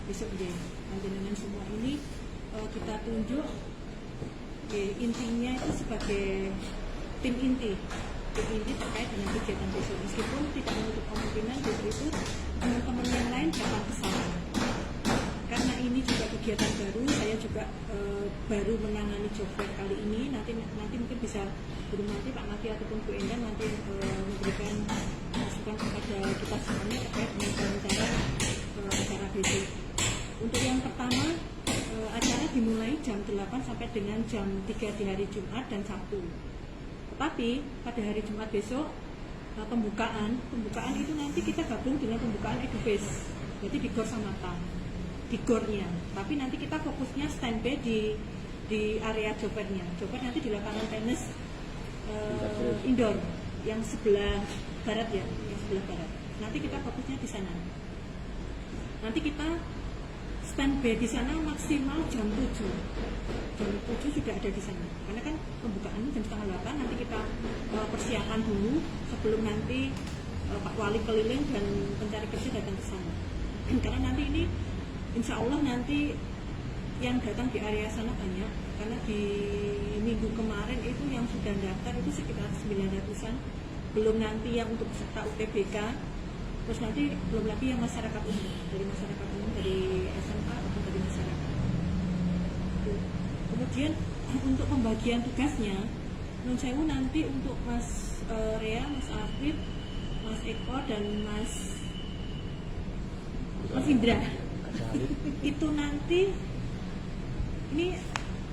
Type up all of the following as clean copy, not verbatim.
besok nggih panjenengan semua ini kita tunjuk intinya itu sebagai tim inti terkait dengan kegiatan besok, meskipun tidak menutup kemungkinan besok itu teman-teman yang lain dapat ke sana. Karena ini juga kegiatan baru, saya juga baru menangani job fair kali ini. Nanti mungkin bisa nanti Pak Mati ataupun Bu Endang nanti memberikan masukan kepada kita semuanya terkait dengan acara besok. Untuk yang pertama, acara dimulai jam 8 sampai dengan jam 3 di hari Jumat dan Sabtu. Tetapi pada hari Jumat besok pembukaan itu nanti kita gabung dengan pembukaan EduBase, jadi di Gor Samata, di Gornya. Tapi nanti kita fokusnya standby di area job fair-nya. Job fair nanti di lapangan tenis indoor yang sebelah barat ya, yang sebelah barat. Nanti kita fokusnya di sana. Nanti kita standby di sana maksimal jam 7. Jam 7 sudah ada di sana. Karena kan pembukaan jam setengah 8, nanti kita persiapan dulu sebelum nanti Pak Wali keliling dan pencari kerja datang ke sana. Karena nanti ini insya Allah nanti yang datang di area sana banyak. Karena di minggu kemarin itu yang sudah daftar itu sekitar 900-an. Belum nanti yang untuk peserta UTBK. Terus nanti belum lagi yang masyarakat umum, dari SMA ataupun dari masyarakat. Kemudian untuk pembagian tugasnya, Nun Sewu nanti untuk Mas Rea, Mas Afif, Mas Eko dan Mas Indra itu nanti ini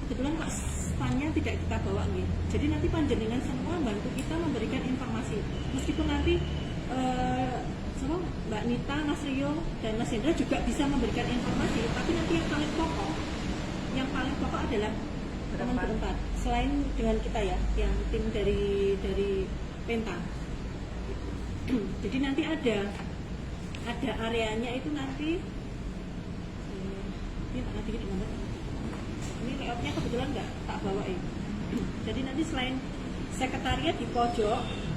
kebetulan Pak Stanya tidak kita bawa nih. Jadi nanti panjenengan semua bantu kita memberikan informasi. Meskipun nanti Mbak Nita, Mas Rio, dan Mas Hendra juga bisa memberikan informasi, tapi nanti yang paling pokok adalah teman berempat. Selain dengan kita ya, yang tim dari Penta. Jadi nanti ada areanya itu nanti ini layoutnya kebetulan nggak tak bawa ini. Jadi nanti selain sekretariat di pojok,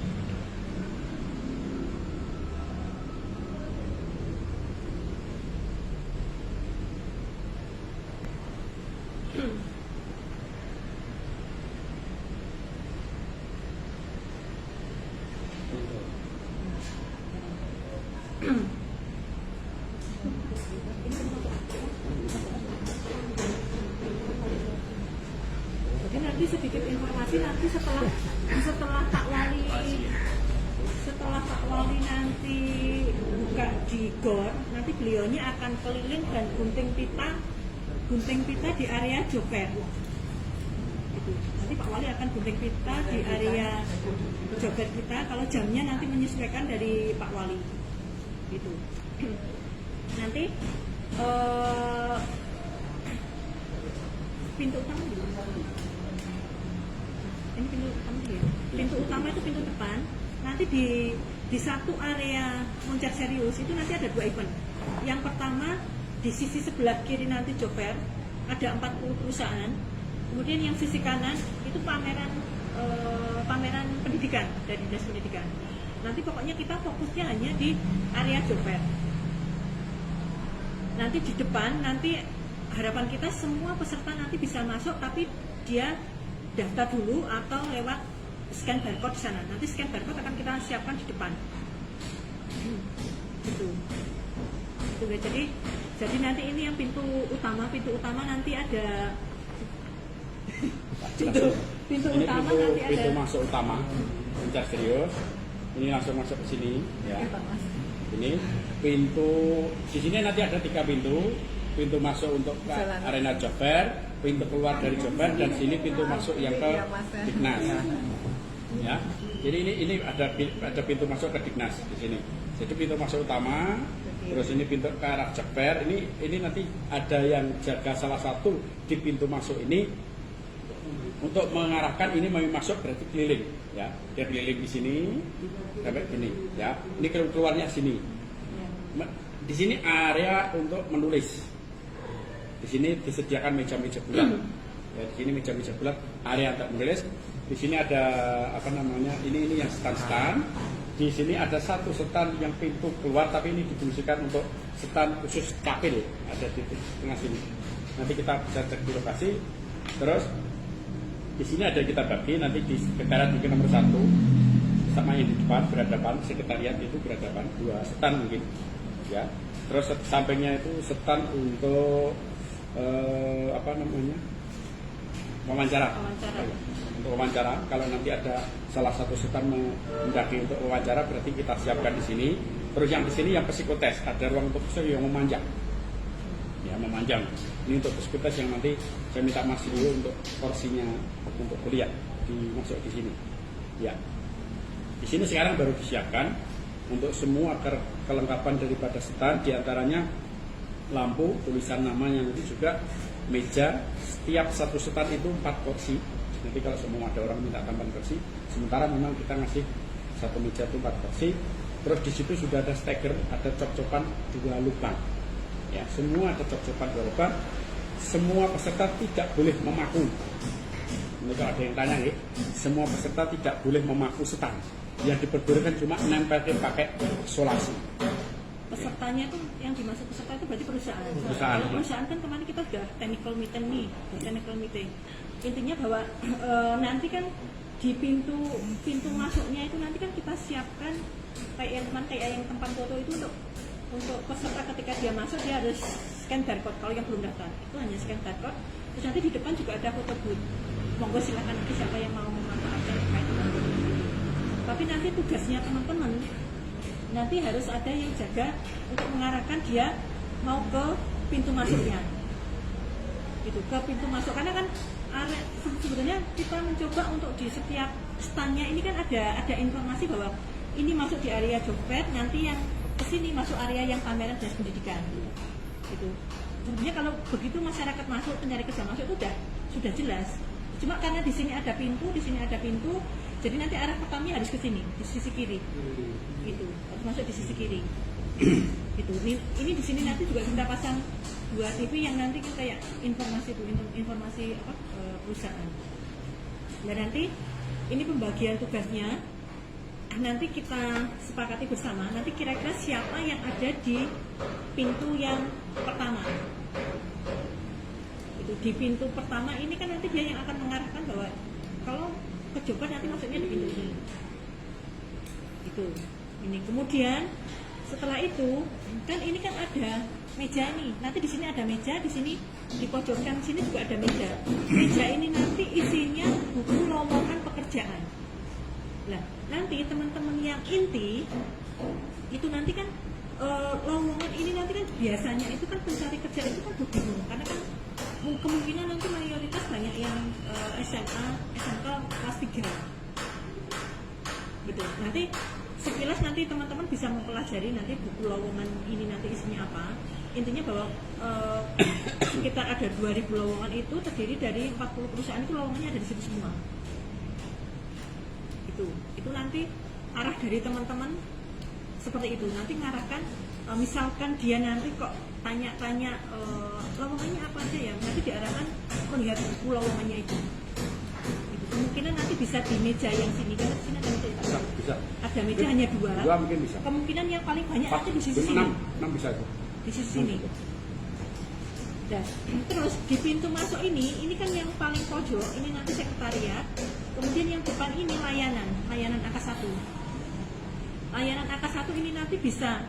jadi nanti sedikit informasi nanti setelah Pak Wali nanti buka di GOR, nanti beliaunya akan keliling dan gunting pita di area job fair. Nanti Pak Wali akan gunting pita di area job fair kita. Kalau jamnya nanti menyesuaikan dari Pak Wali. Gitu. Nanti pintu utama ini pintu utama itu pintu depan. Nanti di satu area Moncer Serius itu nanti ada 2 event. Yang pertama di sisi sebelah kiri nanti job fair ada 40 perusahaan. Kemudian yang sisi kanan itu pameran pendidikan dari Dinas Pendidikan. Nanti pokoknya kita fokusnya hanya di area job fair. Nanti di depan nanti harapan kita semua peserta nanti bisa masuk, tapi dia daftar dulu atau lewat scan barcode di sana. Nanti scan barcode akan kita siapkan di depan. Gitu. Jadi nanti ini yang pintu utama nanti ada pintu masuk utama Moncer Serius. Ini langsung masuk ke sini ya. Ini pintu di sini nanti ada 3 pintu. Pintu masuk untuk arena job fair, pintu keluar dari job fair, dan sini pintu masuk yang ke Dignas. Ya. Jadi ini ada pintu masuk ke Dignas di sini. Jadi pintu masuk utama, terus ini pintu ke arah job fair. Ini nanti ada yang jaga salah satu di pintu masuk ini untuk mengarahkan ini mau masuk berarti keliling ya. Dia keliling di sini sampai sini ya. Ini keluarnya sini. Di sini area untuk menulis. Di sini disediakan meja-meja bulat. Ya, di sini meja-meja bulat, area untuk menulis. Di sini ada ini yang stand-stand. Di sini ada satu stand yang pintu keluar, tapi ini difungsikan untuk stand khusus Capil ada di tengah sini. Nanti kita bisa cek di lokasi. Terus di sini ada kita bagi nanti di sekretariat mungkin nomor 1 sama yang di depan berhadapan, sekretariat itu berhadapan 2 stand mungkin ya. Terus sampingnya itu stand untuk wawancara. Untuk wawancara, kalau nanti ada salah satu stand mendaki untuk wawancara berarti kita siapkan di sini. Terus yang di sini yang psikotes, ada ruang untuk yang memanjang. Ya, memanjang. Ini untuk psikotes yang nanti saya minta Mas Rio untuk porsinya untuk kuliah dimasuk di sini. Ya. Di sini sekarang baru disiapkan untuk semua kelengkapan daripada stand, diantaranya lampu, tulisan namanya, nanti juga meja. Setiap satu stand itu 4 kursi. Nanti kalau semua ada orang minta tambahan kursi, sementara memang kita ngasih satu meja itu 4 kursi. Terus di situ sudah ada steker, ada cop-copan 2 lubang. Ya, semua ada cop-copan 2 lubang. Semua peserta tidak boleh memaku. Ini kalau ada yang tanya nih, semua peserta tidak boleh memaku stand. Yang diperbolehkan cuma nempelin pakai isolasi. Pesertanya itu yang dimaksud peserta itu berarti perusahaan. Perusahaan. Kalau perusahaan kan kemarin kita sudah technical meeting nih, technical meeting. Intinya bahwa nanti kan di pintu masuknya itu nanti kan kita siapkan kayak yang tempat foto itu untuk peserta ketika dia masuk dia harus scan barcode. Kalau yang belum daftar itu hanya scan barcode. Terus nanti di depan juga ada foto booth. Monggo silakan nanti siapa yang mau memanfaatkan terkait dengan foto booth. Tapi nanti tugasnya teman-teman nanti harus ada yang jaga untuk mengarahkan dia mau ke pintu masuknya. Itu ke pintu masuk karena kan sebenarnya kita mencoba untuk di setiap standnya ini kan ada informasi bahwa ini masuk di area job fair, nanti yang kesini masuk area yang pameran dan pendidikan. Itu sebenarnya kalau begitu masyarakat masuk, pencari kerja masuk itu sudah jelas. Cuma karena di sini ada pintu, jadi nanti arah pertamanya harus ke sini, di sisi kiri. Gitu, harus masuk di sisi kiri. Gitu. Ini di sini nanti juga kita pasang 2 TV yang nanti kan kayak informasi perusahaan. Dan nanti ini pembagian tugasnya nanti kita sepakati bersama. Nanti kira-kira siapa yang ada di pintu yang pertama. Itu di pintu pertama ini kan nanti dia yang akan mengarahkan bahwa kalau ke Jobar nanti masuknya di pintu ini. Itu. Ini kemudian setelah itu kan ini kan ada meja nih. Nanti di sini ada meja, di sini di pojokan sini juga ada meja. Meja ini nanti isinya buku lowongan pekerjaan. Nah, nanti teman-teman yang inti itu nanti kan lowongan ini nanti kan biasanya itu kan pencari kerja itu kan bingung karena kan kemungkinan nanti mayoritas banyak yang SMA, SMK kelas 3. Betul. Nanti sekilas nanti teman-teman bisa mempelajari nanti buku lowongan ini nanti isinya apa. Intinya bahwa sekitar ada 2000 lowongan itu terdiri dari 40 perusahaan itu lowongannya ada di situ semua. Itu nanti arah dari teman-teman seperti itu. Nanti ngarahkan misalkan dia nanti kok tanya-tanya lowongannya apa aja ya, nanti diarahkan melihat buku lowongannya itu. Kemungkinan nanti bisa di meja yang sini kan, di sini ada meja itu. Bisa. Ada meja hanya 2. 2 mungkin bisa. Kemungkinan yang paling banyak nanti di sisi 6, sini. 6 bisa itu. Di sisi sini. Dan terus di pintu masuk ini kan yang paling pojok, ini nanti sekretariat. Kemudian yang depan ini layanan AK1. Layanan AK1 ini nanti bisa,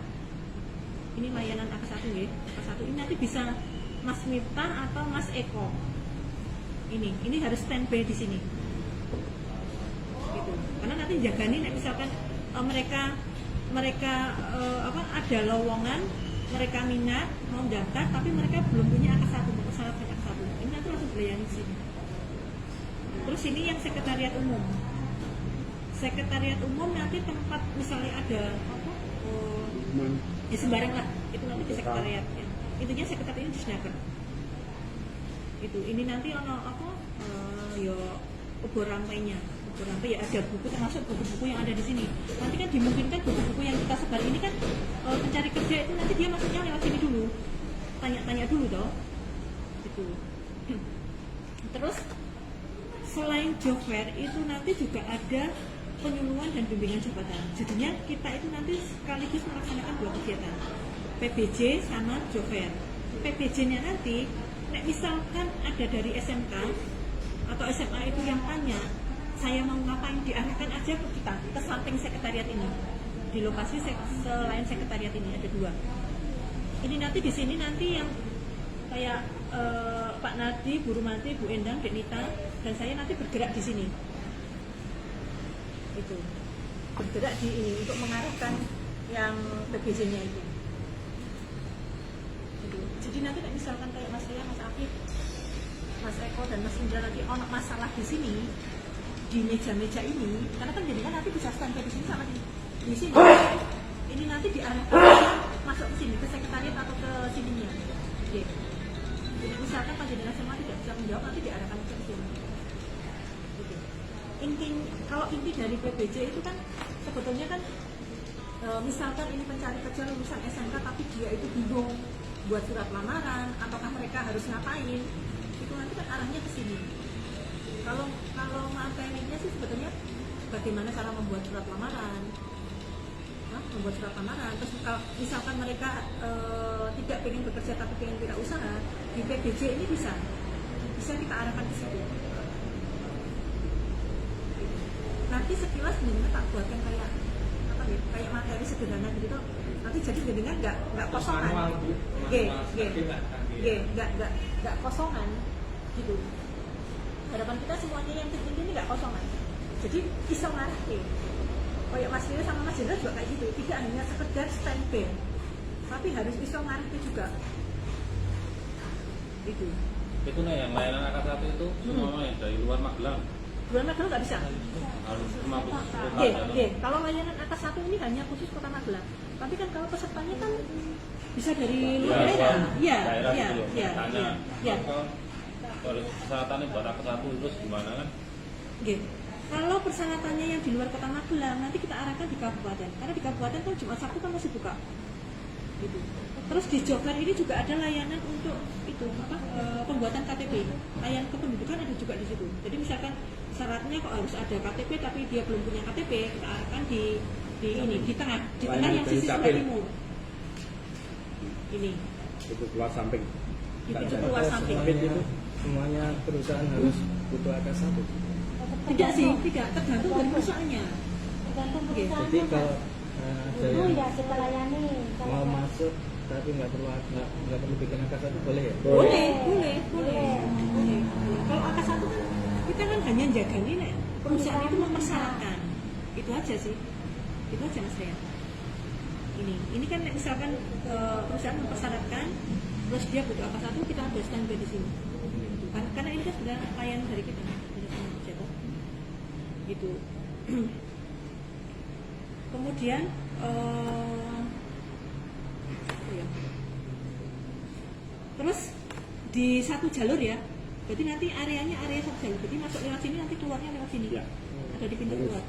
ini layanan AK1 ya, AK1 ini nanti bisa Mas Miftah atau Mas Eko. Ini harus standby di sini. Gitu. Karena nanti jagain misalkan mereka ada lowongan, mereka minat mau daftar tapi mereka belum punya AK1, pesawat AK1. Ini nanti langsung dilayani di sini. Terus ini yang sekretariat umum. Sekretariat umum nanti tempat misalnya ada ya sembarang lah, itu nanti di sekretariat. Ya. Intinya sekretariat ini disediakan. Itu ini nanti obor rantainya. Obor rantai ya ada buku termasuk buku-buku yang ada di sini. Nanti kan dimungkinkan buku-buku yang kita sebar ini kan pencari kerja itu nanti dia masuknya lewat sini dulu. Tanya-tanya dulu toh. Itu. Terus selain job fair itu nanti juga ada penyuluhan dan bimbingan jabatan. Jadinya kita itu nanti sekaligus melaksanakan 2 kegiatan. PBJ sama Jover. PBJ-nya nanti, nek misalkan ada dari SMK atau SMA itu yang tanya, saya mau ngapain, diarahkan aja ke kita, ke samping sekretariat ini. Di lokasi selain sekretariat ini ada 2. Ini nanti di sini nanti yang kayak Pak Nadi, Bu Rumati, Bu Endang, Denita, dan saya nanti bergerak di sini. Itu bergerak di ini untuk mengarahkan yang PBJ-nya itu. Gitu. Jadi nanti misalkan kayak Mas Ria, Mas Afif, Mas Eko dan Mas Indra nanti ono masalah di sini, di meja-meja ini, karena kan jadi kan nanti bisa standby di sini sama di sini. Ini nanti diarahkan masuk ke sini, ke sekretariat atau ke sininya. Oke. Jadi misalkan panjenengan semua tidak bisa menjawab, nanti diarahkan ke sini. Oke. Kalau inti dari PBJ itu kan sebetulnya kan misalkan ini pencari kerja lulusan SMK tapi dia itu bingung buat surat lamaran, ataukah mereka harus ngapain, itu nanti kan arahnya ke sini. Kalau materinya sih sebetulnya bagaimana cara membuat surat lamaran, terus kalau misalkan mereka tidak pengen bekerja tapi pengen wirausaha, di PBJ ini bisa kita arahkan ke situ. Nanti sekilas sebenarnya tak buatkan kayak apa ya, kayak materi sederhana gitu, nanti jadi jadinya nggak kosongan, nggak kosongan gitu. Harapan kita semuanya yang tinggi ini nggak kosongan, jadi iso ngarahke. Kayak Mas Ria sama Mas Jendra juga kayak gitu, tidak hanya sekedar standby, tapi harus iso ngarahke juga. Itu nih yang layanan AK1 itu semua yang dari luar Magelang. Luar Magelang nggak bisa. Harus cuma Kalau layanan AK1 ini hanya khusus Kota Magelang. Tapi kan kalau pesertanya kan bisa dari luar daerah. Iya. Kalau persyaratannya buat AK1 terus gimana kan? Kalau persyaratannya yang di luar Kota Magelang nanti kita arahkan di kabupaten. Karena di kabupaten kan Jumat Sabtu kan masih buka. Gitu. Terus di Joker ini juga ada layanan untuk itu pembuatan KTP. Layanan kependudukan ada juga di situ. Jadi misalkan syaratnya kok harus ada KTP tapi dia belum punya KTP, kita arahkan di tengah yang sisi sebelah timur. Ini. Itu keluar samping. Itu keluar samping. Itu Semuanya perusahaan harus butuh AK1. Tidak sih, tidak tergantung dari perusahaannya. Jadi kalau ada yang ya kita layani. mau masuk tapi nggak perlu bikin AK1 boleh ya? Boleh. Kalau AK1 kita kan hanya jaga nih, perusahaan itu mempersyaratkan. Itu aja sih. Itu aja Mas Ria. Ini kan misalkan perusahaan mempersyaratkan, terus dia butuh AK1, kita ada standby di sini. Karena ini kan sudah layanan dari kita. Gitu. Kemudian terus di satu jalur ya, berarti nanti area satu jalur, jadi masuk lewat sini nanti keluarnya lewat sini Ya. Ada di pintu keluar.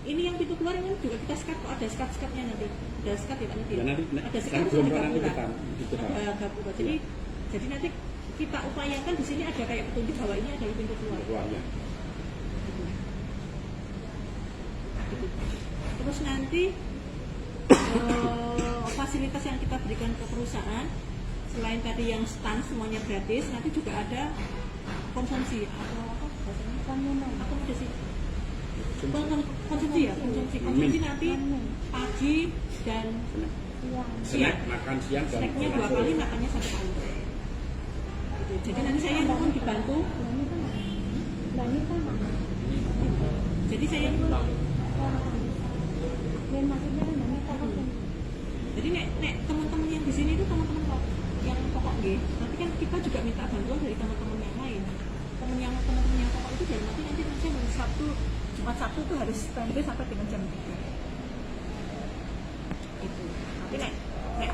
Ini yang pintu keluar ini juga kita skat, kok ada skat-skatnya nanti, ada skat ya Pak Nadi. Ya, nanti ada skat kan terus belum ada nanti gapura. kita Ada gapura. Jadi nanti kita upayakan di sini ada kayak petunjuk bahwa ini adalah pintu keluar. keluarnya. Gitu. Terus nanti fasilitas yang kita berikan ke perusahaan selain tadi yang stand semuanya gratis, nanti juga ada konsumsi atau apa bahasanya? Akomodasi. Konsumsi nanti pagi dan Snack makan siang dan snacknya 2 kali, makannya 1 kali. Gitu. Jadi nanti saya mohon dibantu. Jadi saya jadi nek teman-teman yang di sini itu teman-teman yang pokok nanti kan kita juga minta bantuan dari teman-teman yang lain. Teman-teman yang pokok itu dari nanti saya Jumat Sabtu itu harus standby sampai dengan jam 3. Itu. Tapi nek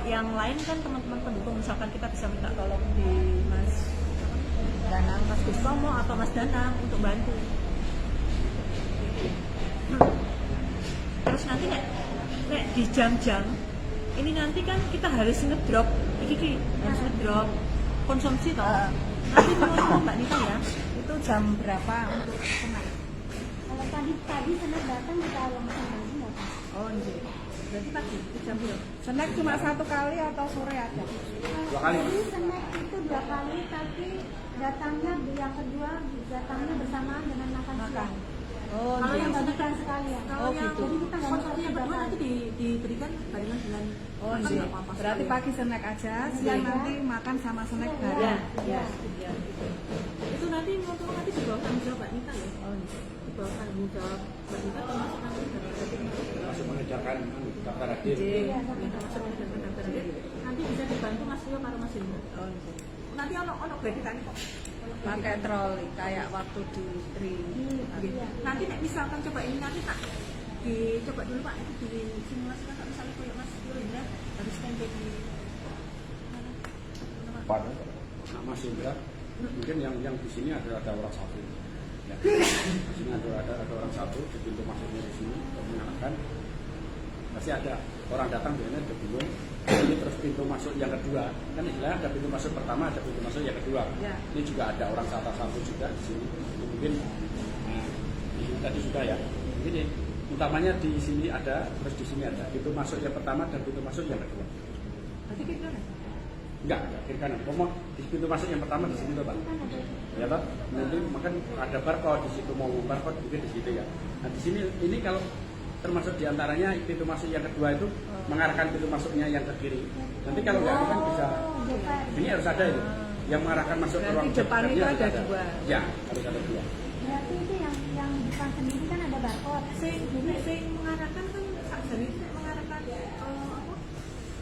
yang lain kan teman-teman pendukung, misalkan kita bisa minta tolong di Mas Danang, Mas Gustomo atau Mas Danang untuk bantu. Terus nanti nek di jam-jam ini nanti kan kita harus ngedrop, harus ngedrop konsumsi toh. Nanti menurut Mbak Nita ya, itu jam berapa untuk senang? Kalau tadi sana datang kita langsung lagi nggak? Oh iya. Berarti pagi jam berapa? Snack cuma 1 kali atau sore ada? 2 kali. Jadi snack itu 2 kali, tapi datangnya yang kedua datangnya bersamaan dengan makan siang. Oh, Kalau yang Bagikan sekalian. Kalau Oh, yang gitu. Jadi kita nggak konsumsi bisa yang kedua 3 nanti kali. diberikan barengan dengan oh makan iya. nggak apa-apa Berarti sekalian. pagi snack aja, siang Iya. nanti makan sama snack Iya. bareng. Ya, ya, ya, gitu. Itu nanti ngomong nanti di bawah tanggung jawab Mbak Nita ya. Oh, iya. Di bawah tanggung jawab Mbak Nita termasuk nanti dari Masuk mengejarkan daftar hadir. Iya. termasuk mengejarkan daftar hadir. Nanti bisa dibantu Mas Rio karo Mas Indra. Oh, iya. Nanti ono kreditan kok. Pakai troli kayak waktu di Tri. Gitu. Nanti nek misalkan coba ini nanti tak dicoba dulu Pak itu disimulasikan kalau misalnya kayak Mas Indra harus standby di mana? Pak, nah, Mas Indra, mungkin yang di sini ada orang satu. Ya. Di sini ada orang satu di pintu masuknya di sini untuk mengalahkan. Pasti ada orang datang biasanya ada bingung. Ini terus pintu masuk yang kedua, kan istilahnya ada pintu masuk pertama, ada pintu masuk yang kedua. Ya. Ini juga ada orang satu juga di sini. Ini mungkin nah, di sini tadi sudah ya. Ini utamanya di sini ada, terus di sini ada pintu masuk yang pertama dan pintu masuk yang kedua. Berarti kira kan? Enggak, kiri kanan. Ngomong di pintu masuk yang pertama di sini tuh Pak. Ya Pak. Nanti makan ada barcode di situ, mau barcode juga di situ ya. Nah di sini ini kalau termasuk diantaranya pintu masuk yang kedua itu mengarahkan pintu masuknya yang ke kiri. Nanti kalau nggak kan bisa ini harus ada itu yang mengarahkan masuk ke Berarti ruang depan kerja itu harus ada 2. Ya, harus ada 2. Berarti itu yang depan sendiri kan ada barcode. Sing mengarahkan kan sakjane itu nek mengarahkan apa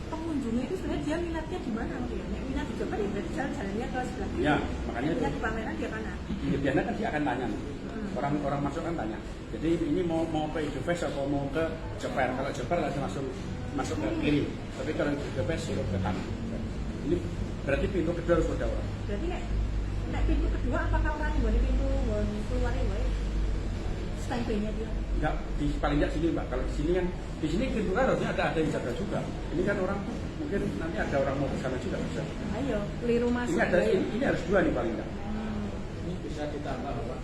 pengunjungnya itu sebenarnya dia minatnya di mana dia? Nek minat di depan ya berarti jalan-jalannya ke sebelah kiri. Ya, makanya Nek minat di pameran dia kanan. Ya, biasanya kan dia akan tanya nih. Orang masuk kan tanya. Jadi ini mau ke Idofest atau mau ke Jeper. Kalau Jeper langsung masuk ke kiri. Tapi kalau Idofest suruh ke kanan. Ini berarti pintu kedua harus ada orang. Berarti nek pintu kedua apakah orang yang boleh pintu keluarnya wae? Standby-nya dia. Enggak, di paling enggak sini Mbak. Kalau di sini kan di sini pintu kan harusnya ada yang jaga juga. Ini kan orang mungkin nanti ada orang mau ke sana juga bisa. Ayo. Keliru masuk. Ini ada ini harus 2 nih paling enggak. Ini bisa ditambah Pak.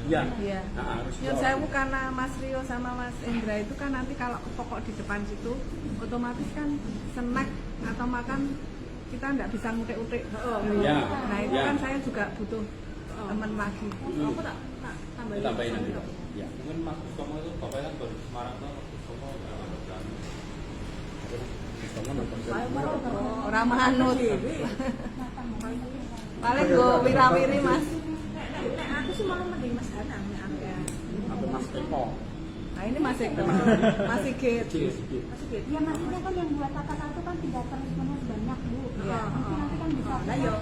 Iya. Iya. Nah, harus Nyun 2 sewu orang. karena Mas Rio sama Mas Indra itu kan nanti kalau pokok di depan situ otomatis kan snack atau makan kita nggak bisa ngutik-utik. Ya. Nah itu Ya. kan saya juga butuh teman lagi. Aku tak tambahin. Tambahin nanti. Ya. Mungkin Mas Kustomo itu bapaknya kan baru di Semarang tuh, Mas Kustomo udah ada berani. Customer nonton Ayo mau Orang manut. Dewi. Paling gue wirawiri Mas. Nek aku sih malah mending Mas Danang nek aku ya. atau Mas Eko. Nah ini masih masih gate. Kecil sedikit. Masih gitu. Ya maksudnya kan yang buat kakak satu kan tidak terus menerus banyak Bu. Iya. Nanti kan bisa. Lah yo.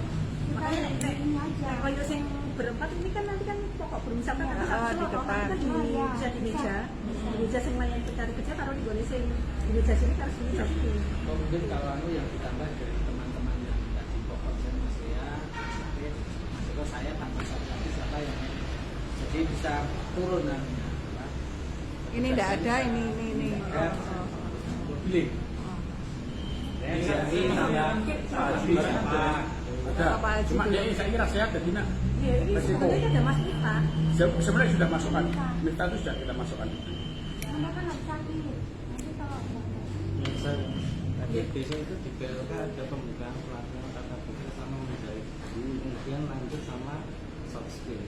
Kita Makanya nek ini aja. nek koyo sing berempat ini kan nanti kan pokok belum sampai kan di depan. kan di Oh, iya. bisa di meja. Di meja sing layan pencari kerja taruh di gone sing di meja sini taruh di meja sini. Mungkin kalau yang ditambah dari teman-teman yang tadi pokok dan Mas Ria, nanti Mas Eko saya tambah satu lagi siapa yang jadi bisa turun nantinya. Pak. Ini tidak ada ini. Ya. Pilih. Ada. Apa aja Cuma dulu? dia saya kira sehat jadi nak. Iya, ini Resiko. sebenarnya ada Mas Mita. Sebenarnya sudah masukkan. Mifta itu sudah kita masukkan. Mereka kan nggak sakit. Nanti kalau Tadi besok itu di BLK ada pembukaan pelatihan tata pikir sama menjahit. Kemudian lanjut sama soft skill.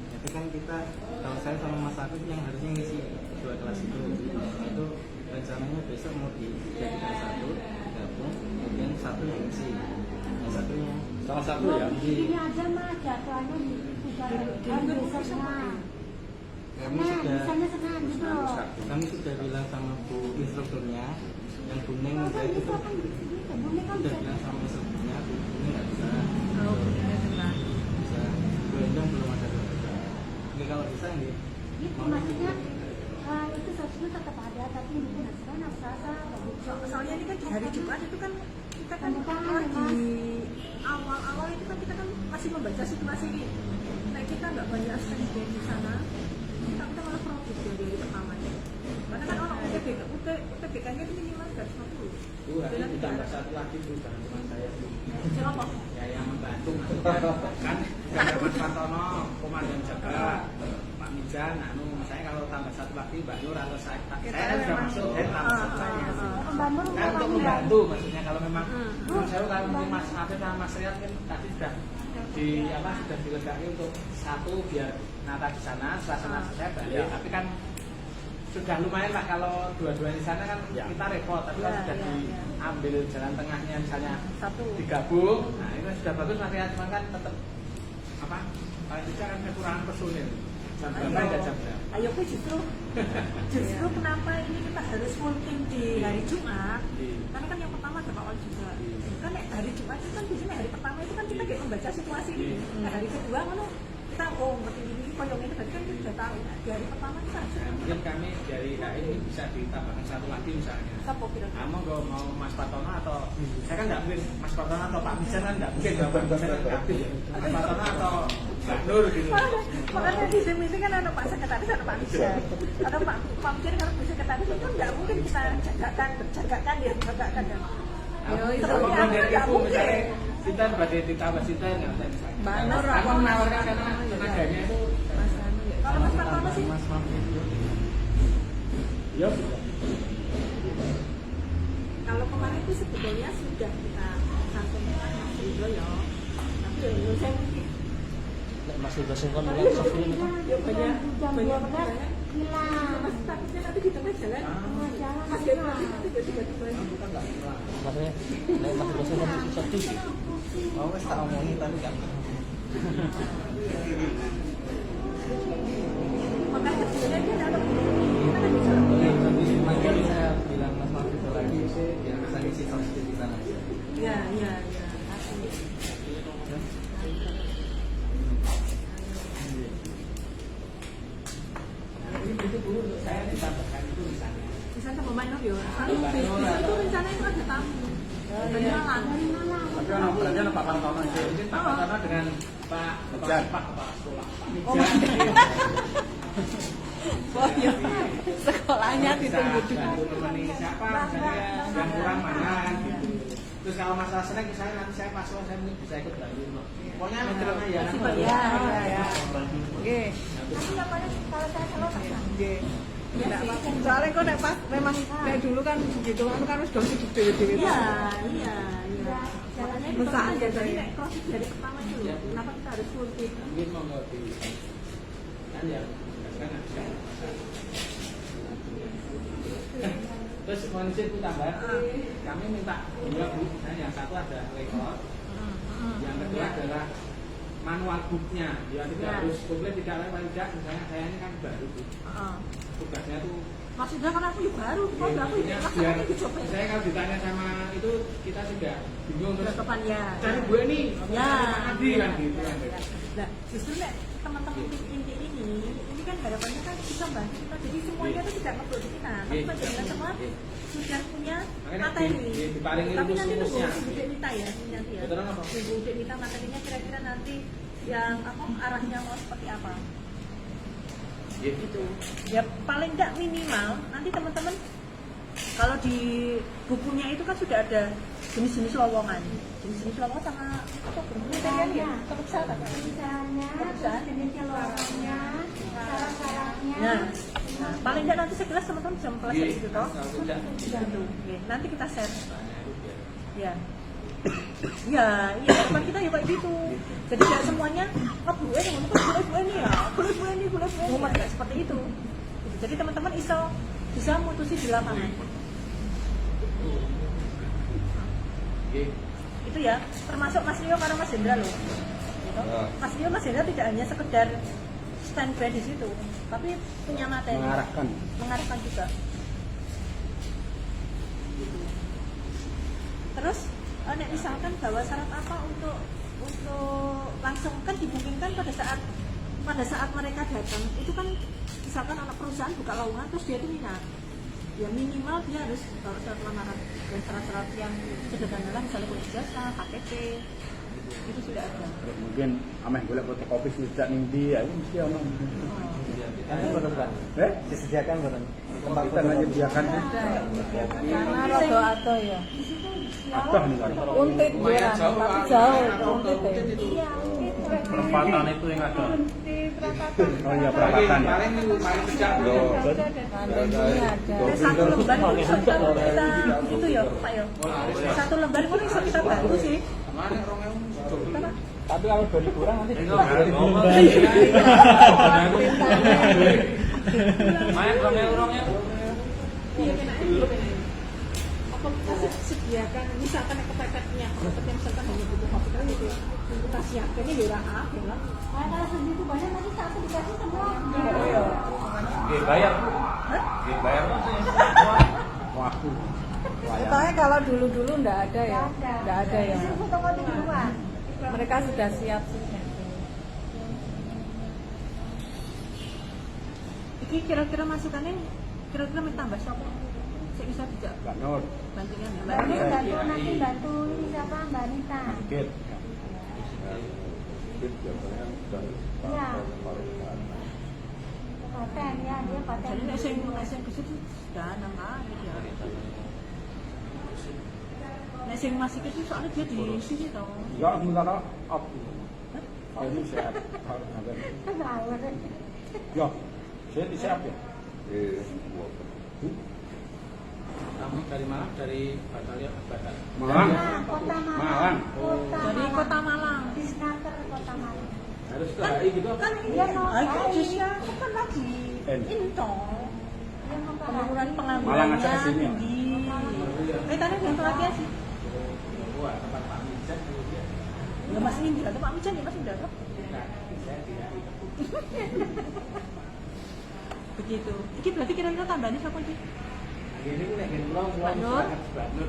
Jadi kan kita, kalau saya sama Mas Afif yang harusnya ngisi 2 kelas itu rencananya besok mau dijadikan 1 gabung, kemudian 1 yang ngisi, yang satunya Salah satu ya. Ini aja mah jadwalnya sudah besoknya. kami Nah, sudah misalnya sekarang gitu loh. kami sudah bilang sama Bu instrukturnya yang kuning Kan menjahit itu bisa kan gitu. Bumi kan sudah bisa. bilang sama instrukturnya Bu ini nggak bisa. Oh, ini benar. Bisa Bu Endang belum ada kerja. Oke kalau bisa nih Gitu maksudnya itu sosmed tetap ada tapi mungkin Senin atau Selasa begitu. Soalnya ini kan di hari Jumat itu kan kita kan Pembukaan, di awal-awal itu kan kita kan masih membaca situasi ini. Nah kita nggak banyak stand di sana. Kita malah produktif dari pertama. Karena kan orang UTBK-nya itu minimal 350. Bu nanti ditambah 1 lagi Bu jangan cuma saya Bu. Siapa? Ya yang membantu kan ada Mas Partono komandan jaga Pak Mijan, misalnya kalau tambah satu lagi Mbak Nur atau saya kan Kita sudah memang- masuk, saya tambah satu lagi. Mbak Nur Kan untuk mengurangi membantu maksudnya kalau memang saya kalau mungkin Mas Afif sama Mas Riyad kan tadi sudah sudah dilegakai untuk satu biar nata di sana, setelah saya balik. Tapi kan sudah lumayan lah kalau dua-duanya di sana kan kita repot, tapi kan sudah diambil jalan tengahnya misalnya Satu. digabung. Nah itu sudah bagus Mas Riyad, cuma kan tetap paling tidak kan kekurangan personil. Jam berapa ada jam berapa? Ayo aku justru kenapa ini kita harus full team di hari Jumat? Karena kan yang pertama ada Pak Wali juga. Kan hari Jumat itu kan biasanya hari pertama itu kan kita kayak membaca situasi ini. Nah hari kedua kan kita ngerti ini koyong ini berarti kan kita sudah tahu. Nah, di hari pertama kita harus Mungkin kami dari HI ini bisa ditambahkan satu lagi misalnya. Sapo kira-kira. Kamu kalau mau Mas Patono atau saya kan nggak mungkin Mas Patono atau Pak Mijan kan nggak mungkin Pak Mijan kan habis. Mas Patono atau Mbak Nur gitu. Makanya di Zoom itu kan ada Pak Sekretaris, ada Pak Mijan. Ada Pak Mijan kalau bisa sekretaris itu nggak mungkin kita jagakan ya. Kalau dari itu misalnya kita sebagai ditambah kita nggak bisa misalnya. Mbak Nur Karena menawarkan karena tenaganya itu. Mas Anu ya. Kalau Mas Patono sih Mas itu. Yup. kalau kemarin itu sebetulnya sudah kita cantumkan Mas Ridho ya. Tapi ya menurut saya mungkin Mas Ridho Singkon yang sebelum itu. ya banyak jam 12 hilang. Mas takutnya nanti di tengah jalan Tengah jalan Mas Ridho nanti tiba-tiba Maksudnya, Mas Ridho Singkon itu sedih sih. Oh, wes tak omongin tadi kan. makanya kerjanya dia ada kita kan bisa Nanti saya bilang Mas Ridho lagi sih, yang bisa ngisi sosmed di sana. ya asli Itu dulu saya ditambahkan itu misalnya. bisa sama main ya bisa itu rencananya itu ada tamu dari Malang Tapi kan aku aja Pak Pantano itu. Mungkin Pak Patono dengan Pak Mijan. Kepala Sekolah Pak Oh, Mijan. Oh iya. Sekolahnya ditunggu dulu. Bantu nemeni siapa misalnya yang kurang mana kan gitu. Terus kalau masalah snack misalnya nanti saya paslon saya mungkin bisa ikut bantu. Pokoknya meternya ya. Ya. Oke. Nanti namanya kalau saya salah tak Oke. Nggak apa-apa. Soalnya kok nek pas memang kayak dulu kan begitu kan harus dong hidup dewe-dewe. iya jalannya itu Mesra aja jadi saya. kayak proses dari pertama dulu kenapa kita harus full team Mungkin mau ngerti. Kan ya, kan bisa. Terus kondisi itu tambah, kami minta dua bu, yang satu ada rekor, yang kedua adalah manual booknya, ya tidak harus komplit tidak lain paling tidak, misalnya saya ini kan baru bu, tugasnya tuh maksudnya kan aku baru kok aku biar laksanakan itu coba saya kalau ditanya sama itu kita sudah bingung terus depan ya cari gue nih, ya Adi kan gitu kan. nah justru nek teman-teman tim inti ini kan harapannya kan bisa bantu kita jadi semuanya itu tidak ngeproduksi kita tapi bagaimana semua sudah punya materi diparingi tapi nanti tunggu rumus-rumusnya. Ibu Denita ya nanti ya Betul apa? Ibu Denita materinya kira-kira nanti yang arahnya mau seperti apa gitu ya paling tidak minimal nanti teman-teman kalau di bukunya itu kan sudah ada jenis-jenis lowongan sama apa kriterianya ya kepesertaan misalnya jenisnya lowongannya syarat-syaratnya nah paling tidak nanti sekilas teman-teman bisa mempelajari itu toh Kalau tidak, gitu Oke, nanti kita share ya iya harapan kita ya kayak gitu jadi tidak semuanya gue nih ya gue nih nggak seperti itu jadi teman-teman bisa mutusi di lapangan itu ya termasuk Mas Rio karena Mas Hendra loh gitu. Mas Rio Mas Hendra tidak hanya sekedar standby di situ tapi punya materi mengarahkan juga gitu. Terus nek misalkan bawa syarat apa untuk langsung kan dimungkinkan pada saat mereka datang itu kan misalkan anak perusahaan buka lowongan terus dia itu minat ya minimal dia harus bawa surat lamaran dan syarat-syarat yang sederhana lah misalnya punya jasa, KTP itu sudah ada Mungkin ameh golek fotokopi tidak ning ndi ya mesti ono. disediakan betul. Tempat kita menyediakan Karena rada ado ya. adoh nih kan. Untit Lumayan ya, jauh, tapi Pak. jauh Lumayan untit. untit itu. iya itu Perempatan itu yang ada. Di perapatan. Oh iya, perapatan ya. paling sejak Satu lembar itu bisa kita itu ya Pak ya. Satu lembar itu bisa kita bantu sih. Tapi kalau 2 kurang nanti Main rong-rongnya. Iya kena itu. Apa kita sediakan misalkan kepepetnya, kepepetnya misalkan hanya butuh kopi kan gitu. Kita siapkan ya ora ya lah. Nah, kalau segitu banyak nanti satu dikasih semua. Oke, bayar. Oke, bayar. waktu. Contohnya kalau dulu-dulu nggak ada ya, nggak ada ya. Itu fotokopi di luar. Mereka sudah siap sih. Iki kira-kira masukannya kira-kira minta tambah siapa? Saya bisa tidak Mbak Nur. bantunya ya. Nanti bantu nanti bantu ini siapa Mbak Nita. Dikit. Iya. Paten ya dia paten. Jadi nek sing ke situ sudah nang ya. Nek sing masih kecil soalnya dia di sini toh. Ya, sementara up. Ini sehat. Kenal. Ya, saya disiap ya. Kamu dari mana? Dari Batalion Batak. Malang. Nah, Kota Malang. Malang. Dari Kota Malang. Disnaker Kota Malang. Harus ke HI gitu. Kan Iya, no. itu justru kan lagi ini toh. Dia mau ke Pengangguran Malang penganggurannya aja ke sini ya? tinggi. Tadi gantung lagi sih. Wah, tempat Pak Mijan dulu dia. Ya masih ini ada Pak Mijan ya masih ada. Saya tidak Begitu. Iki berarti kira-kira tambahannya siapa sih? ini nek ngelong Pak Nur,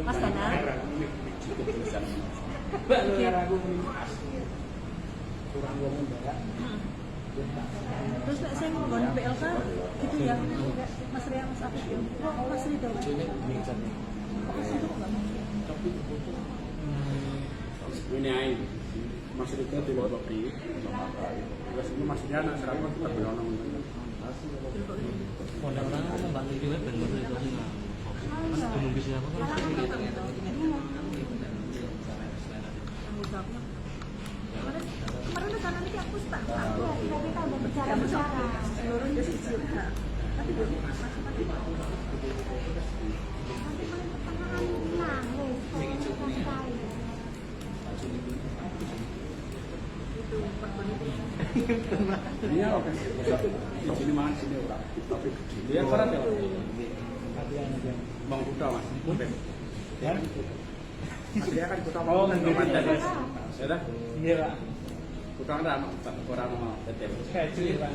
Mas Dana. Mbak Nur aku kurang ngomong banget. Terus nek saya nggon PLK gitu ya. Mas Ria, Mas Afif ya. Mas Ridho. Ini aja. Mas Rika di Lombok ini. Terus ini maksudnya anak sekarang kita beronong. Orang-orang membantu juga benar itu sih. Mas belum bisa apa kan? Kemarin ke sana nih aku tak tahu. Kita udah bicara-bicara. Seluruh dia sih tapi belum masuk lagi. Nanti paling pertengahan nangis. Selesai. Ini oke. Di sini mana sini orang. Tapi dia berat ya. Bang Kuda mas. Ya. Dia kan Kuda mau nanti pantai. Ya dah. Iya pak. Kuda kan orang mau tetep. Kecil pak.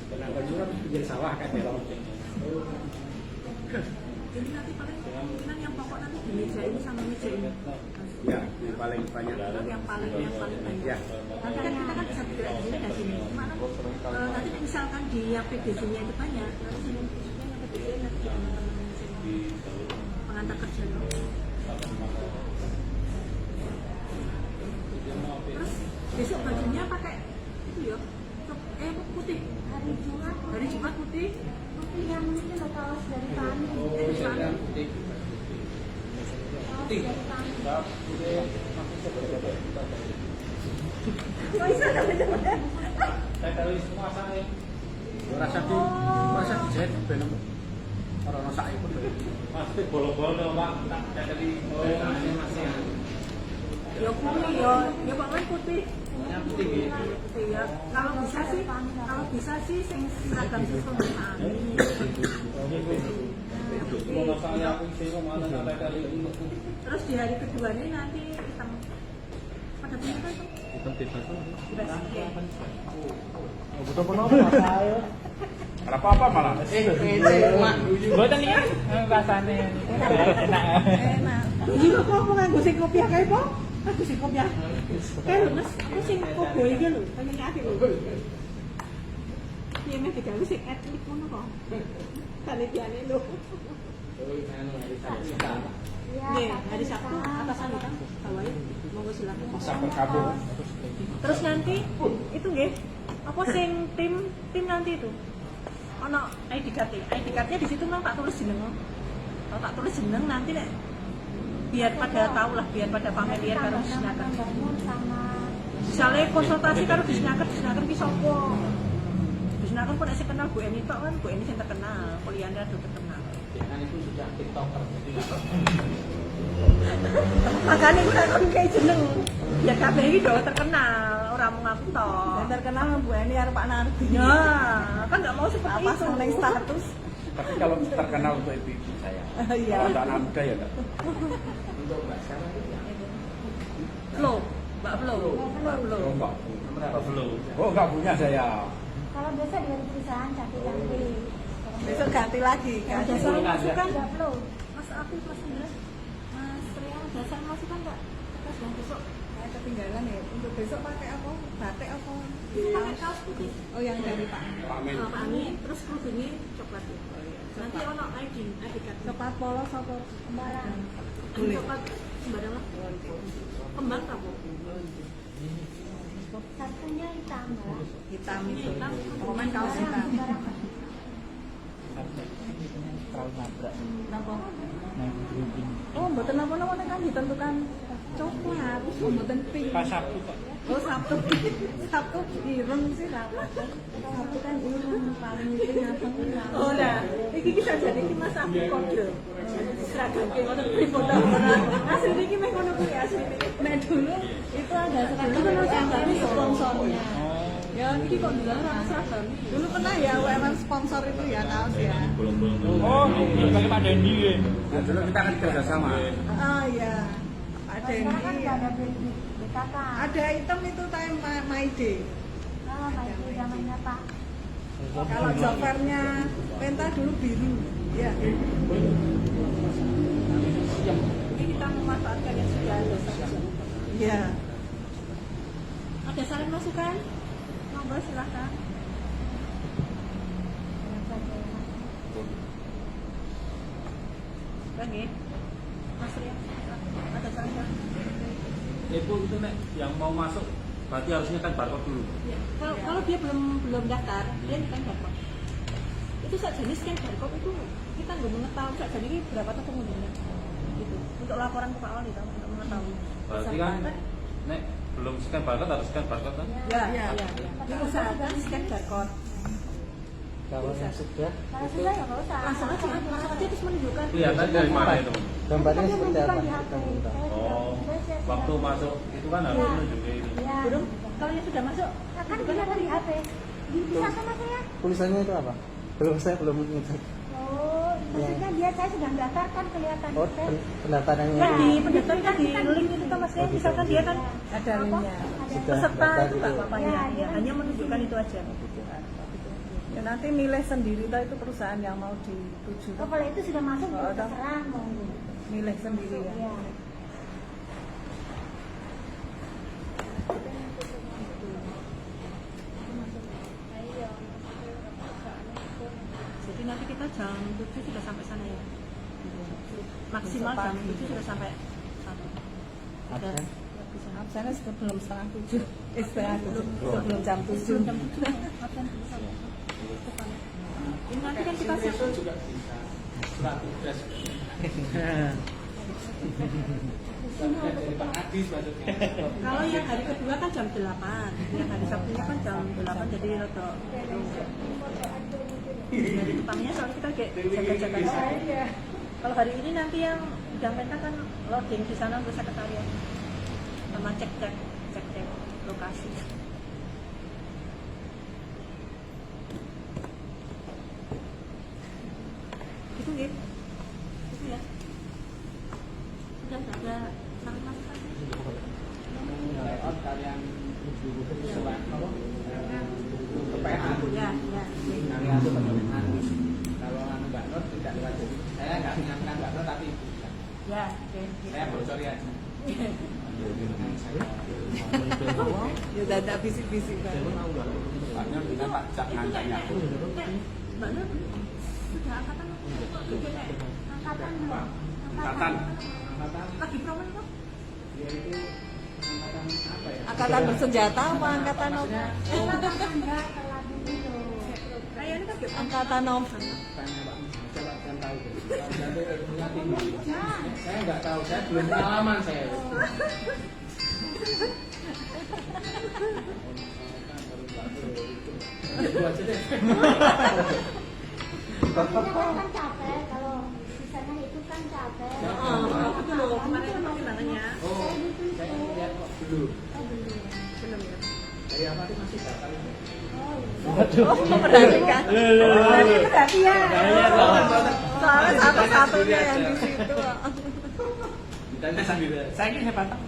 Tenang kan pinggir sawah kan ya. Jadi nanti paling kemungkinan yang pokok nanti di meja ini sama meja ini. Ya, yang paling banyak. Yang paling banyak. Ya. Nanti kan kita kan bisa bergerak di sini dan sini. Cuma kan nanti misalkan di yang PBJ-nya itu banyak, nanti sini yang PBJ nanti kita pengantar kerja. Terus besok bajunya pakai itu ya, putih. Hari Jumat putih. Tapi yang ini lo kaos dari Fani. Saya tahu semua saya. Rasa dijahit ben orang sak pun. Pasti bolo-bolo Pak, tak jadi Ini masih Ya putih ya banget putih. yang putih gitu. Putih ya. Kalau bisa sih sing seragam sesuai. Kalau saya aku sih mana tak kali ini. Terus di hari kedua ini nanti hitam. Pada punya kan tuh? Hitam bebas tuh. Bebas. Butuh penapa saya. Apa-apa malah. Mboten iki rasane enak. Enak. Iki kok apa nganggo sing kopiah kae po? Aku sing kopiah. Kan Mas, aku sing kobo iki lho, pengen apik lho. Piye mek digawe sing etnik ngono kok. Panitiane lho. Iya, Nih, hari Sabtu atasan kita bawain monggo silakan. Masa berkabung. Terus nanti itu nggih, apa sing tim nanti itu? Ono ID card. ID card-nya di situ memang tak tulis jeneng. Kalau tak tulis jeneng nanti nek biar pada tahu lah, biar pada familiar karo disnaker. Bangun sama Misalnya konsultasi karo disnaker ki sapa? Disnaker kok nek sing kenal Bu Eni tok kan, Bu Eni sing terkenal, Poliana tuh terkenal. Jangan itu sudah tiktoker jadi nggak Makanya gue kan kayak jeneng. Ya kabeh iki do terkenal, ora mau ngaku tok. Dan terkenal Bu Eni karo Pak Nardi. Ya, kan nggak mau seperti Apa itu. seneng status? Tapi kalau terkenal untuk ibu saya, Iya. kalau untuk anak muda ya enggak. untuk Mbak Sarah itu ya. Flo, Mbak Flo. Mbak Flo. Oh enggak. Apa belum? Oh enggak punya saya. kalau biasa di perusahaan cantik-cantik. Besok ganti lagi kan. Ada saran masukan? Enggak perlu. Mas Afif, Mas Indra, Mas Rian, ada saran masukan nggak? Terus yang besok Saya ketinggalan ya. Untuk besok pakai apa? Batik apa? pakai kaos putih. Oh yang dari Pak. Amin. Pak Ani, terus kerudungnya coklat ya. Nanti ono ID card. Coklat polos apa? Sembarang. Boleh. Coklat sembarang lah. Kembang tak Bu? Satunya hitam, Mbak. Hitam itu. Hitam. Komen kaos hitam. Sembarang. Terlalu nabrak. Kenapa? Nah, grouping. Oh, mboten napa-napa nek kan ditentukan coklat, oh mboten pink. Pas Sabtu kok. Oh, Sabtu. Sabtu ireng sih Sabtu. Sabtu kan ireng paling penting apa? Oh nah, iki bisa jadi ki Mas Afif kode. Seragam ki ngono kuwi foto ora. Asline iki meh ngono kuwi asline. Nek dulu itu ada seragam Dulu yang seragam tapi itu. sponsornya. Ya iki kok bilang ora seragam. Dulu pernah ya UMN sponsor itu ya kaos ya. Oh, pakai Pak Dendi ya. Nah, dulu kita kan kerja sama. Ah iya. Ada Sekarang kan ini. nggak ada BKK. Ada item itu time My Day. Oh, baik zamannya Pak. Kalau jokernya Penta dulu biru. Ya. Ini kita memanfaatkan yang sudah ada saja. Iya. Ada saran masukan? Monggo silakan. Bagi Mas Rian, ada saran? Itu nek yang mau masuk berarti harusnya kan barcode dulu. Ya. Kalau dia belum daftar, dia kan barcode. Itu saja jenis scan barcode itu kita nggak mengetahui saja ini berapa tuh pengunjungnya. Gitu. Untuk laporan ke Pak Wali tahu untuk mengetahui. Berarti kan nek belum scan barcode harus scan barcode kan? Ya, ya, ya. Diusahakan scan barcode. Kalau yang sudah, Kalau sudah ya nggak usah. Langsung aja terus menunjukkan. Kelihatan dari mana itu? gambarnya Kan dia seperti menunjukkan apa? di HP. Oh, waktu masuk itu kan harus nunjukin. Ya. Belum, kalau yang sudah masuk, Kan dilihat di HP. Bisa sama saya? Tulisannya itu apa? Saya belum ngecek. Oh, maksudnya dia saya sudah mendaftar kan kelihatan. Oh, pendaftaran kan di pendaftaran kan di link itu kan maksudnya misalkan dia kan Ada linknya. sudah peserta daftar itu nggak itu. apa-apa ya, hanya menunjukkan itu aja. Ya, nanti milih sendiri toh itu perusahaan yang mau dituju. Oh, kalau itu sudah masuk Oh, terserah mau. Milih sendiri ya. Ya. Jadi nanti kita jam 7 sudah sampai sana ya. Maksimal jam 7 sudah sampai sana. Udah, Absen? ya, bisa. Absennya sebelum setengah 7. Setengah 7. Sebelum jam 7. Sebelum jam 7 absen. Ini nanti kan kita siap. Besok juga bisa. Surat tugas. Dari Pak Adis maksudnya. Kalau yang hari kedua kan jam 8, yang hari Sabtunya kan jam 8 jadi rada. Dari depannya soalnya kita kayak jaga-jaga. Kalau hari ini nanti yang bidang penta kan loading di sana untuk sekretariat sama cek lokasi. Itu ya, itu ya. Sudah ada saran masukan. Layout kalian sesuai apa? Kepean. Ya. Kalian itu bagaimana? Kalau Mbak Nur tidak diwajib. Saya nggak menyiapkan Mbak Nur tapi bisa. Ya, oke. Saya bocor ya. Ya udah ada bisik-bisik kan. Tepatnya dengan Pak Cak ngancanya. Mbak Nur sudah angkatan kok gede nek. Angkatan belum? Angkatan. Lagi promen kok. Dia itu angkatan apa ya? Angkatan bersenjata apa angkatan apa? Angkatan enggak telat dulu. Kayaknya kan Angkatan apa? Tanya Pak Musa, Pak akan tahu deh. Nanti ilmunya tinggi. Saya nggak tahu, saya belum pengalaman saya. Itu aja deh. Kan capek kalau misalnya itu kan capek. Itu loh kemarin pertimbangannya. Oh, saya lihat kok dulu. Oh belum. Belum ya. Saya apa masih dapat ini. Perhatikan. Berarti perhatian. Soalnya Masih satu-satunya ditanya yang di sendiri situ. Ditanya sendiri. Saya ini siapa tahu?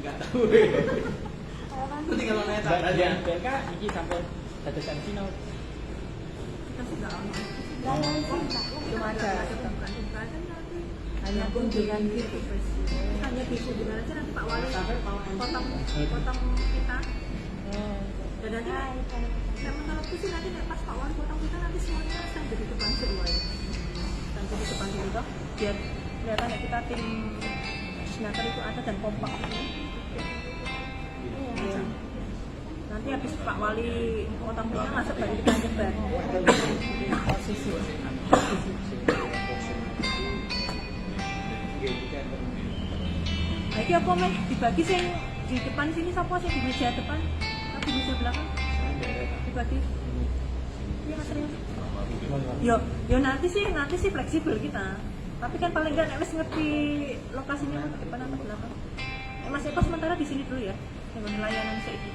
Nggak tahu. Nanti kalau nanya tak Bagian tanya. BK iki sampun dadosan Cina. Kita sudah aman. Gak yang sih, Mbak. Belum ada. Hanya kunjungan gitu. Hanya di kunjungan aja nanti Pak Wali potong kita. Dan nanti saya menurutku sih nanti pas Pak Wali potong kita nanti semuanya akan jadi depan semua ya. Dan jadi depan itu biar kelihatan ya kita tim sinaker itu ada dan kompak gitu. Iya. Nanti habis Pak Wali potong kita masuk baru kita nyebar. Posisi. Nah, ini apa meh dibagi sing di depan sini siapa sih di meja depan, di meja belakang dibagi. Iya Mas Rian. Yo nanti sih fleksibel kita. Tapi kan paling nggak wis ngerti lokasinya mau depan atau belakang. Mas Eko sementara di sini dulu ya, dengan layanan seiki.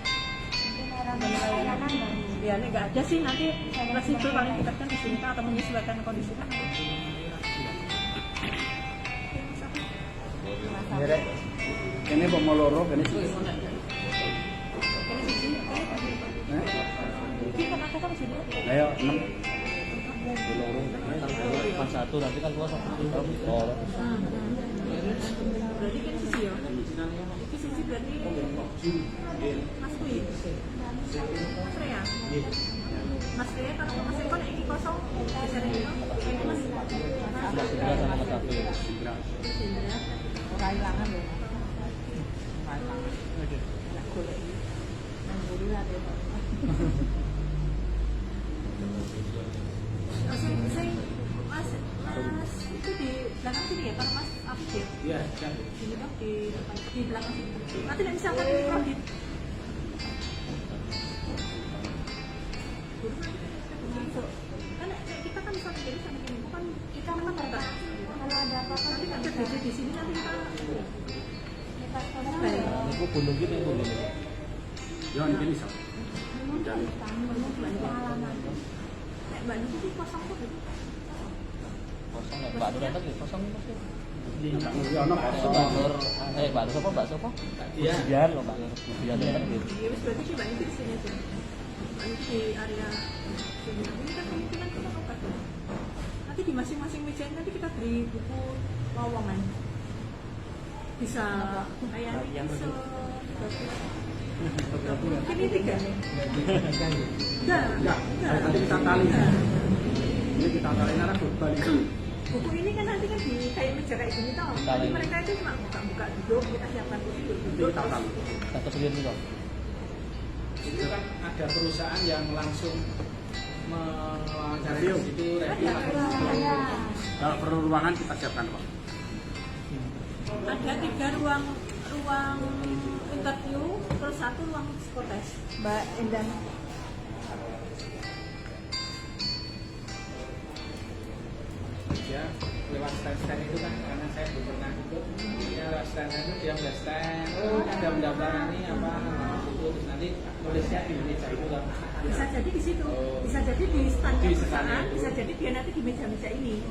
Ya, ini nggak ada sih nanti fleksibel paling kita kan di sini kan atau menyesuaikan kondisi kan. Direk. Ini mau loro, ini sih. Kita kan di sini. Ayo 6. Pas satu nanti kan keluar satu. Oh. Berarti kan sisi ya. Itu sisi berarti Mas Kui. Mas Rea. Mas Rea kalau Mas Eko nek iki kosong bisa nek iki Mas. Sudah segera sama Mas Satu ya. Ora ilangan lho. Mas itu di belakang sini ya, kalau Mas Afif ya? Iya, kan. Sini dong, di depan, di belakang sini. Nanti nek misalkan ini kredit. Kan kita kan bisa jadi sama ini, bukan kita kan ada. Kalau ada apa-apa Nanti kan kerja di sini nanti kita kita sekolah. Ini gunung gitu ya gunung. Jangan gini sok. Pengalaman. nek Mbak Nuki itu kosong kok gitu. Kosong ya. Mbak Nur datang ya kosong pasti. Ngerti ono Mbak kosong. Nur, Mbak Nur siapa? Mbak siapa? Iya. Biar loh Mbak Nur. Biar datang gitu. Ya wis berarti Mbak Nuki di sini aja. Mbak Nuki di area sini. Ini kan kemungkinan kita obat ya. Nanti di masing-masing meja nanti kita beri buku lowongan. Bisa kayak ini se ini 3. Enggak. Nanti kita tali. Ini kita tali arah balik. Buku ini kan nanti kan di kayak meja kayak gini tau. Jadi mereka itu cuma buka-buka duduk, kita siapkan kursi duduk. Kita tali. Satu sendiri loh. Itu kan ada perusahaan yang langsung mewawancari di situ review Iya. Kalau perlu ruangan kita siapkan Pak. Ada 3 ruang interview, terus 1 ruang psikotes. Mbak Endan. ya lewat stand itu kan karena saya belum pernah ikut ya lewat stand itu dia buat stand ada pendaftaran ini apa itu terus nanti tulisnya di meja itu kan Bisa jadi di situ, bisa jadi di stand Di perusahaan, stand. bisa jadi dia nanti di meja-meja ini.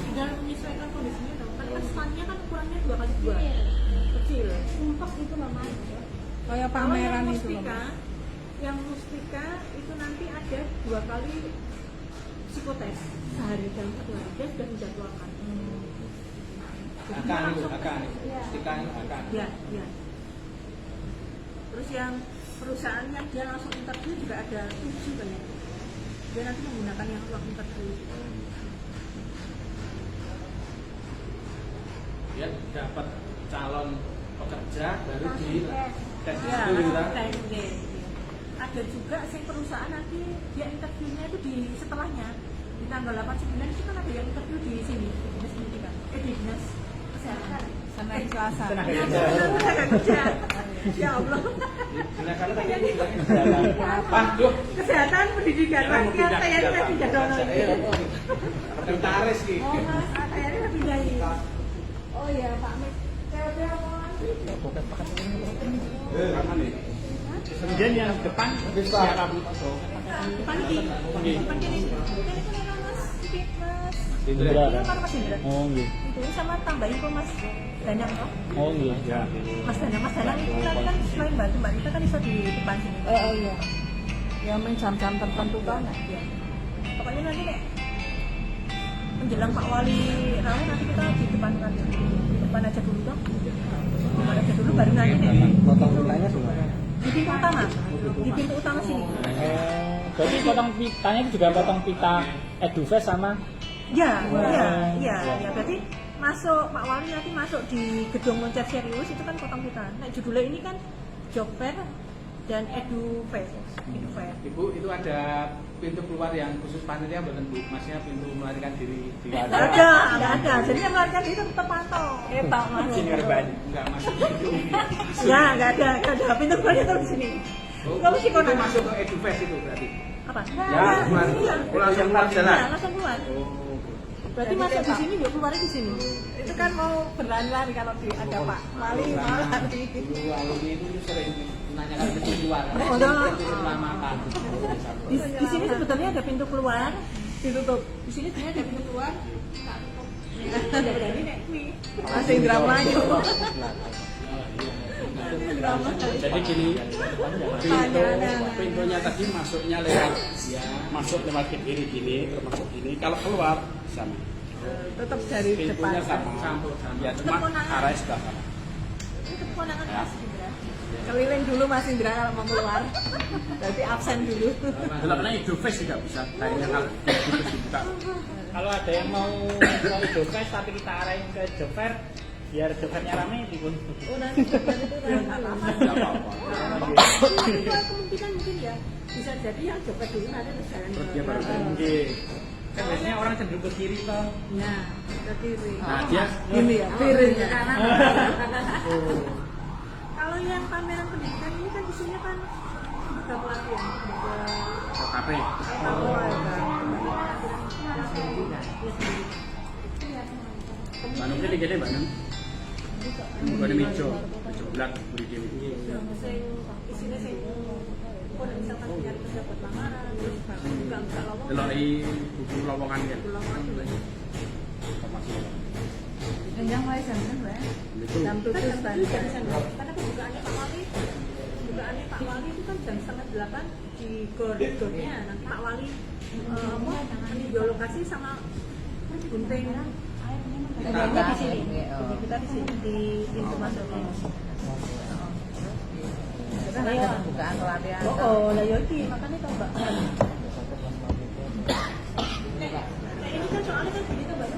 Tinggal menyesuaikan kondisinya dong. Kan standnya kan ukurannya 2x2, kecil. Sumpah itu loh Mas. Kayak pameran itu loh, Mustika, yang Mustika itu nanti ada 2 kali psikotes sehari dalam 1 hari dia sudah menjadwalkan. Jadi dia akan itu langsung- akan stikan akan Ya, ya. Terus yang perusahaan yang dia langsung interview juga ada 7 kan ya. Dia nanti menggunakan yang ruang interview. dia dapat calon pekerja baru di tes Ya, itu gitu kan langsung tes. Ada juga sing perusahaan nanti dia interviewnya itu di setelahnya. di tanggal 8/9 itu kan ada yang interview di sini di dinas pendidikan, di dinas kesehatan. Senin Selasa. Tenaga kerja. Ya Allah. Aduh, Kesehatan pendidikan rakyat kayaknya lebih jadono ini. Inventaris ki. Oh mas, Kayaknya lebih dari. oh iya Pak Mit. mana nih? Kemudian yang depan siapa Bu? Depan ini. Depan ini. Ini kan Mas Dikit Mas. Indra Ini kan? kan Mas Indra. Oh iya. Itu sama tambahin kok Mas Danang kok. Oh iya. Ya. Mas Danang itu kan selain bantu Mbak Rita kan bisa di depan sini. Oh iya. Ya main jam-jam tertentu kan. Ya. Pokoknya nanti nek menjelang Pak Wali rawuh nanti kita di depan kan. Di depan aja dulu toh. Depan aja dulu baru nanti nek Potong pintanya semua. di pintu utama. Di pintu utama sini. Berarti potong pitanya juga potong pita Edufest sama Ya, ya. Berarti masuk Pak Wali nanti masuk di gedung Moncer Serius itu kan potong kita. Nah judulnya ini kan Job Fair dan Edufest. Ibu, itu ada pintu keluar yang khusus panitia buatan Bu? Maksudnya pintu melarikan diri di Nggak ada. Jadi yang melarikan diri tetap pantau. Pak Mas. Senior banyak. Enggak masuk itu. Ya, nggak ada. Pintu keluarnya tuh di sini. Nggak mesti Itu konon. masuk ke Edufest itu berarti? Apa? Ya, keluar. Iya. Langsung keluar jalan. Iya, langsung keluar. Berarti masuk di sini, dia keluarnya di sini. Itu kan mau berlari-lari kalau ada Pak Wali malah Dulu alumni itu sering menanyakan pintu keluar. Oh, udah. Pintu makan. Di sini sebetulnya ada pintu keluar, ditutup. Di sini sebenarnya ada pintu keluar. Tidak berani nek kuwi. masih drama aja. Jadi gini, pintunya tadi masuknya lewat, masuk lewat ke kiri gini, termasuk gini. Kalau keluar sama, Tetap dari depan. pintunya sama, ya cuma arahnya sudah sama. Itu keponakan Mas Indra. Keliling dulu Mas Indra kalau mau keluar. Berarti absen dulu. Kalau kena Edufest juga bisa, kayaknya kalau Edufest dibuka. Kalau ada yang mau Edufest tapi kita arahin ke Job Fair, biar Job Fair-nya rame dipun. Oh nanti depan itu ramai. Tidak apa-apa. Tapi kalau kemungkinan mungkin ya bisa jadi yang coba dulu nanti terus jalan Terus ke dia baru Oke. Kan biasanya orang cenderung ke kiri toh. Nah, ke kiri. Nah dia Gini ya, piring Ke ya. kanan. Kalau yang pameran pendidikan ini kan isinya kan buka pelatihan, buka KP. Banungnya di gede banung. Bukan mejo, mejo belat beri dewi. isinya sing kok misalkan nyari kerja buat lamaran, terus buka lowongan, Deloi buku lowongan kan. lowongan juga. Yang mulai jam berapa? Itu Jam 7 standar. Karena pembukaannya Pak Wali itu kan jam 7:30 di gornya. Nanti Pak Wali meninjau lokasi sama gunting. Kita di sini, kita di sini di pintu masuk. Kita ada pembukaan pelatihan. Lah ya iki makanya tau Mbak. Ini kan soalnya kan begitu Mbak.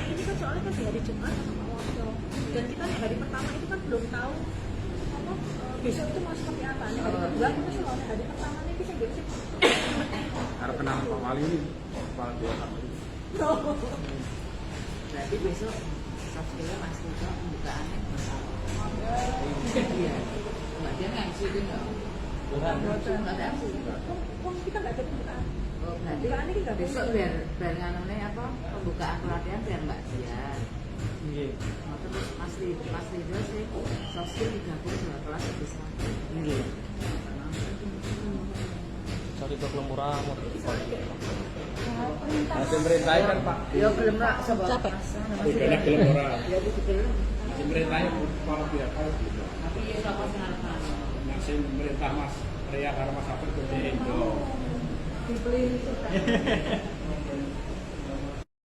Ini kan soalnya kan di hari Jumat sama Woso. Dan kita nih hari pertama itu kan belum tahu apa besok itu mau seperti apa. Nih, hari kedua kita soalnya hari pertama ini kita nggak sih. harap kenal Pak Wali ini, kepala dua kami. Berarti besok software Mas Niko pembukaannya iya nggak dia nggak sih itu nggak ada sih Kita nggak ada pembukaan. oh berarti Pembukaan ini nggak besok boleh. biar nganumnya apa pembukaan pelatihan biar mbak dia Iya. oh, terus Mas Lido sih sosial 32 kelas bisa Iya. Cari ke murah mau Masih merintai kan Pak? ya belum lah sebab Banyak belum orang. ya itu belum Masih merintai para pihak. tapi ya apa pengarapan Masih merintah Mas Ria karena Mas Afir ke Indo. Dibeli itu kan.